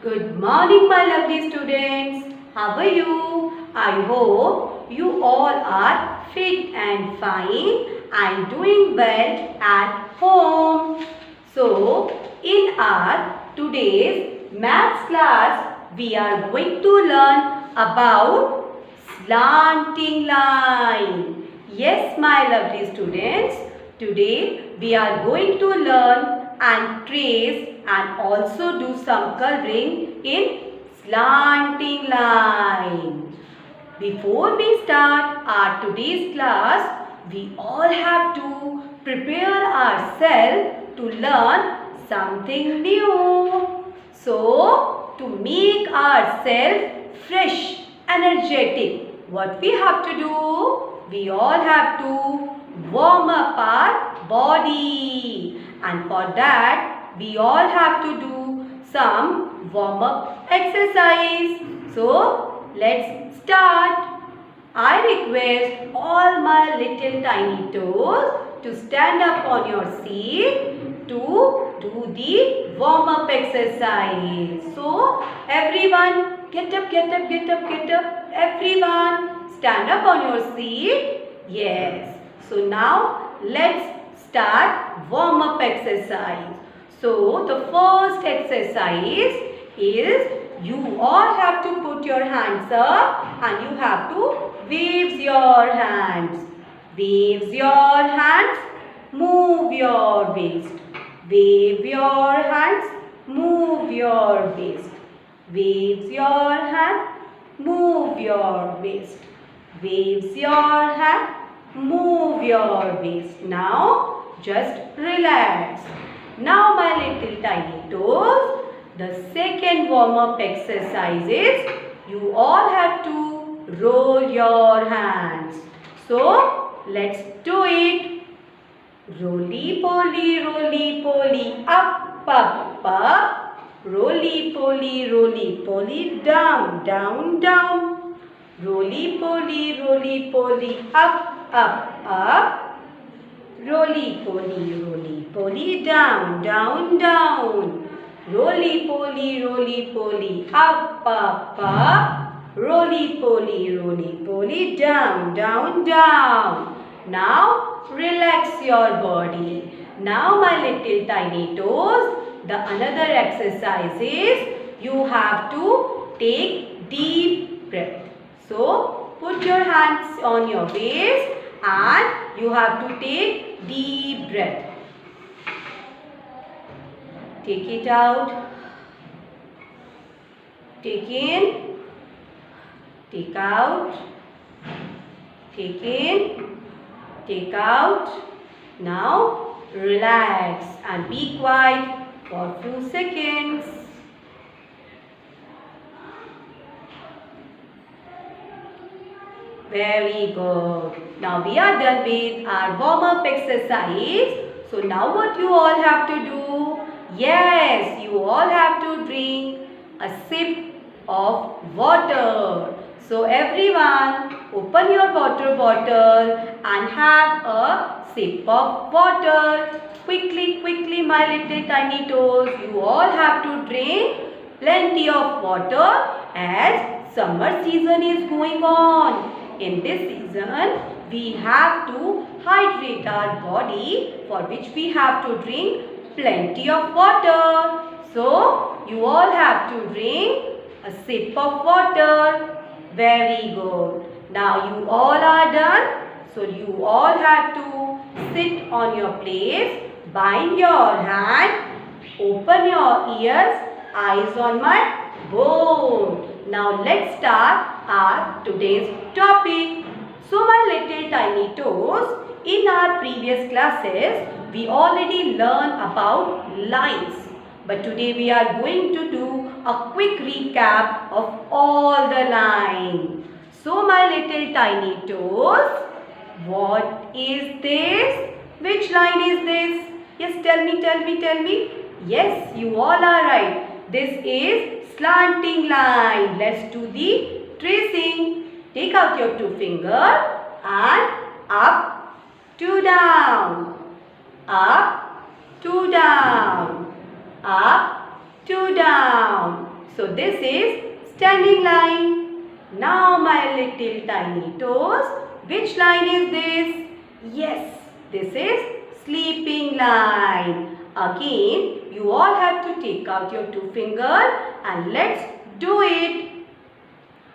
Good morning, my lovely students. How are you? I hope you all are fit and fine and doing well at home. So, in our today's maths class, we are going to learn about slanting line. Yes, my lovely students, today we are going to learn and trace and also do some coloring in slanting line. Before we start our today's class, we all have to prepare ourselves to learn something new. So, to make ourselves fresh, energetic, what we have to do? We all have to warm up our body. And for that, we all have to do some warm up exercise. So, let's start. I request all my little tiny toes to stand up on your seat to do the warm up exercise. So, everyone get up, get up, get up, get up. Everyone stand up on your seat. Yes. So, now let's start warm up exercise. So, the first exercise is you all have to put your hands up and you have to wave your hands. Wave your hands. Move your waist. Wave your hands. Move your waist. Wave your hand. Move your waist. Wave your hand. Move your waist. Now just relax. Now my little tiny toes. The second warm-up exercise is you all have to roll your hands. So, let's do it. Roly-poly, up, up, up. Roly-poly, down, down, down. Roly-poly, up, up. Roly-poly, down, down, down. Roly-poly, up, up, up. Roly-poly, down, down, down. Now, relax your body. Now, my little tiny toes, the another exercise is you have to take deep breath. So, put your hands on your waist and you have to take deep breath. Take it out. Take in. Take out. Take in. Take out. Now relax and be quiet for a few seconds. Very good. Now we are done with our warm-up exercise. So now what you all have to do? Yes, you all have to drink a sip of water. So everyone, open your water bottle and have a sip of water. Quickly, quickly, my little tiny toes. You all have to drink plenty of water as summer season is going on. In this season, we have to hydrate our body, for which we have to drink plenty of water. So, you all have to drink a sip of water. Very good. Now, you all are done. So, you all have to sit on your place, bind your hand, open your ears, eyes on my board. Now, let's start our today's topic. So, my little tiny toes, in our previous classes, we already learned about lines. But today we are going to do a quick recap of all the lines. So, my little tiny toes, what is this? Which line is this? Yes, tell me. Yes, you all are right. This is slanting line. Let's do the tracing. Take out your two fingers and up to down. Up to down. Up to down. So this is standing line. Now my little tiny toes, which line is this? Yes, this is sleeping line. Again, you all have to take out your two fingers and let's do it.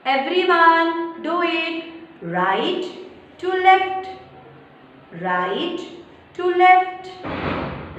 Everyone, do it. Right to left. Right to left.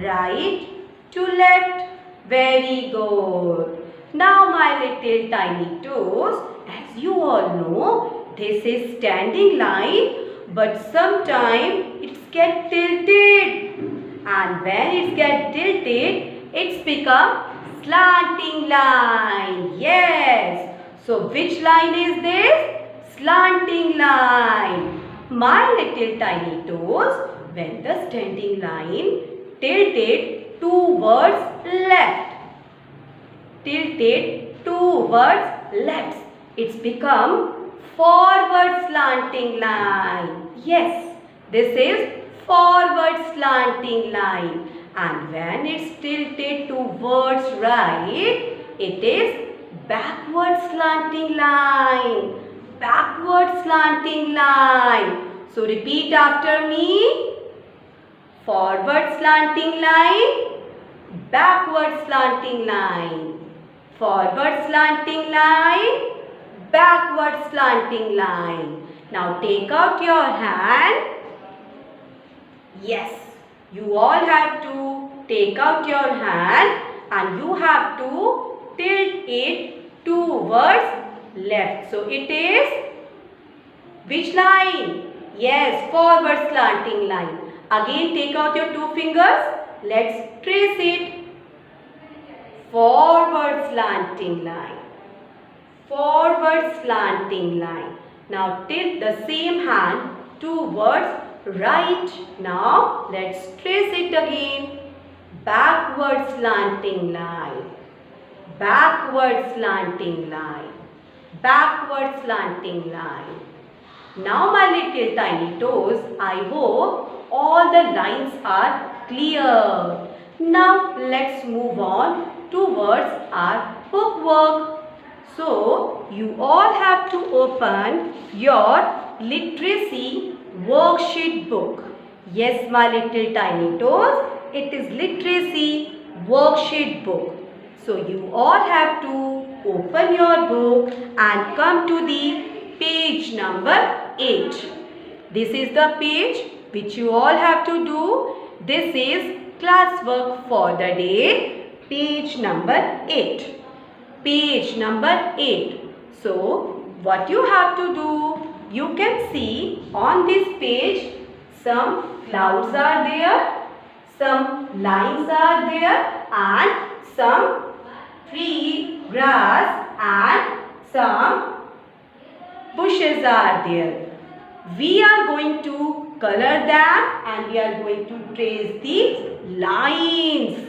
Right to left. Very good. Now my little tiny toes, as you all know, this is standing line, but sometimes it gets tilted. And when it gets tilted, it's become slanting line. Yes. So which line is this? Slanting line. My little tiny toes, when the standing line tilted towards left. Tilted towards left. It's become forward slanting line. Yes, this is forward slanting line. And when it's tilted towards right, it is backward slanting line. Backward slanting line. So repeat after me. Forward slanting line. Backward slanting line. Forward slanting line. Backward slanting line. Now take out your hand. Yes, you all have to take out your hand and you have to tilt it towards left. So it is which line? Yes, forward slanting line. Again take out your two fingers. Let's trace it. Forward slanting line. Forward slanting line. Now tilt the same hand towards right. Now let's trace it again. Backward slanting line. Backward slanting line. Backward slanting line. Now my little tiny toes, I hope all the lines are clear. Now let's move on towards our bookwork. So you all have to open your literacy worksheet book. Yes, my little tiny toes, it is literacy worksheet book. So you all have to open your book and come to the page number 8. This is the page which you all have to do. This is classwork for the day, page number 8. Page number 8. So what you have to do, you can see on this page some clouds are there, some lines are there and some tree, grass and some bushes are there. We are going to color them and we are going to trace the lines,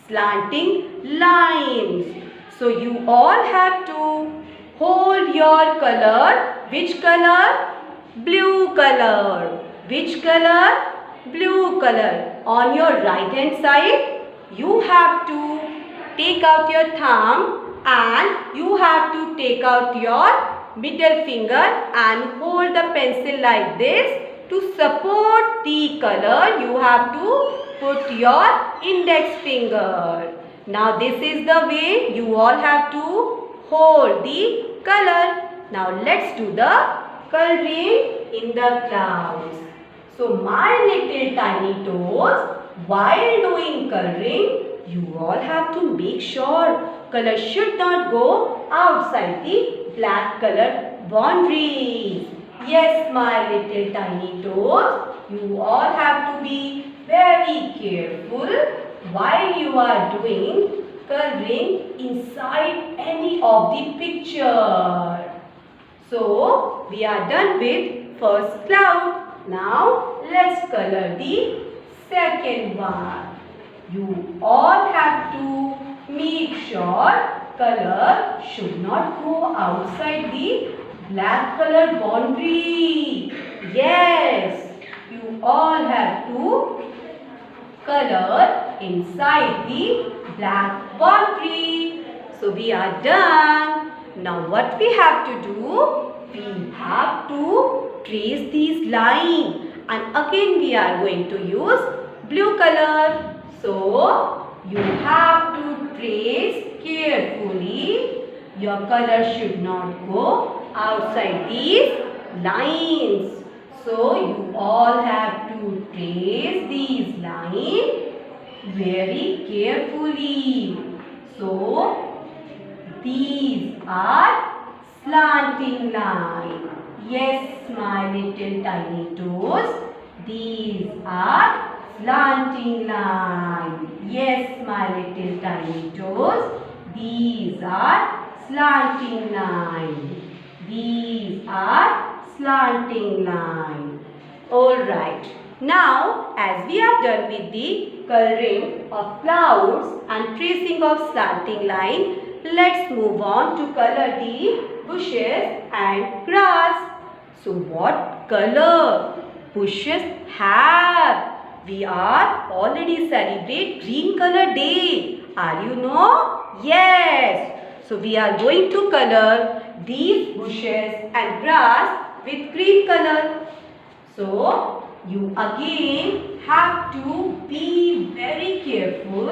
slanting lines. So you all have to hold your color. Which color? Blue color. Which color? Blue color. On your right hand side, you have to take out your thumb and you have to take out your middle finger and hold the pencil like this. To support the color, you have to put your index finger. Now this is the way you all have to hold the color. Now let's do the coloring in the clouds. So my little tiny toes, while doing coloring, you all have to make sure color should not go outside the black color boundaries. Yes, my little tiny toes, you all have to be very careful while you are doing coloring inside any of the picture. So we are done with first cloud. Now let's color the second one. You all have to make sure color should not go outside the black color boundary. Yes, you all have to color inside the black boundary. So we are done. Now what we have to do? We have to trace these lines. And again we are going to use blue color. So you have to trace carefully. Your color should not go outside these lines. So you all have to trace these lines very carefully. So these are slanting lines. Yes, my little tiny toes. These are slanting lines. Yes, my little tiny toes. These are slanting lines. These are slanting lines. Alright. Now, as we are done with the coloring of clouds and tracing of slanting line, let's move on to color the bushes and grass. So, what color bushes have? We are already celebrate green color day. Are you know? Yes. So, we are going to color these bushes and grass with green color. So, you again have to be very careful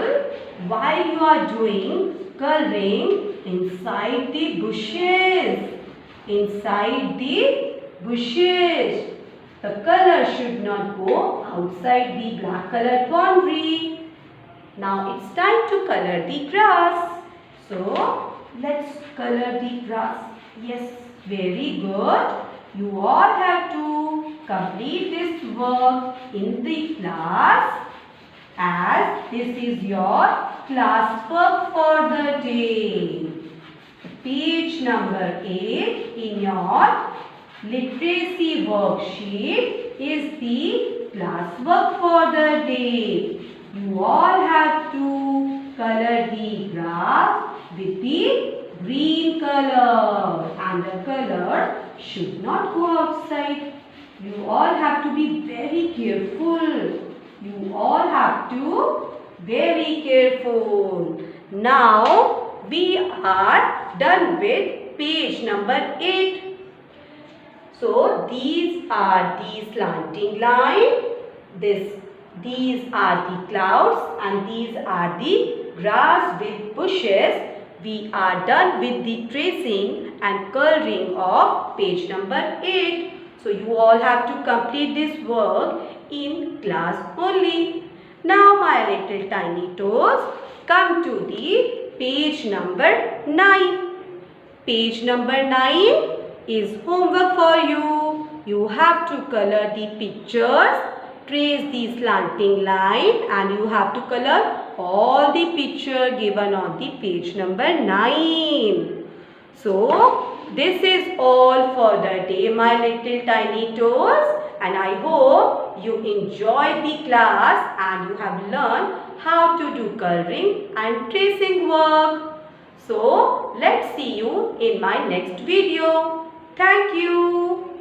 while you are doing coloring inside the bushes. Inside the bushes. The color should not go outside the black colored boundary. Now it's time to color the grass. So, let's color the grass. Yes, very good. You all have to complete this work in the class, as this is your class work for the day. Page number 8 in your literacy worksheet is the class work for the day. You all have to color the grass with the green color, and the color should not go outside. You all have to be very careful. You all have to very careful. Now we are done with page number 8. So these are the slanting line. These are the clouds, and these are the grass with bushes. We are done with the tracing and coloring of page number 8. So you all have to complete this work in class only. Now my little tiny toes, come to the page number 9. Page number 9 is homework for you. You have to color the pictures, trace the slanting line, and you have to color all the picture given on the page number 9. So, this is all for the day, my little tiny toes, and I hope you enjoyed the class and you have learned how to do coloring and tracing work. So, let's see you in my next video. Thank you.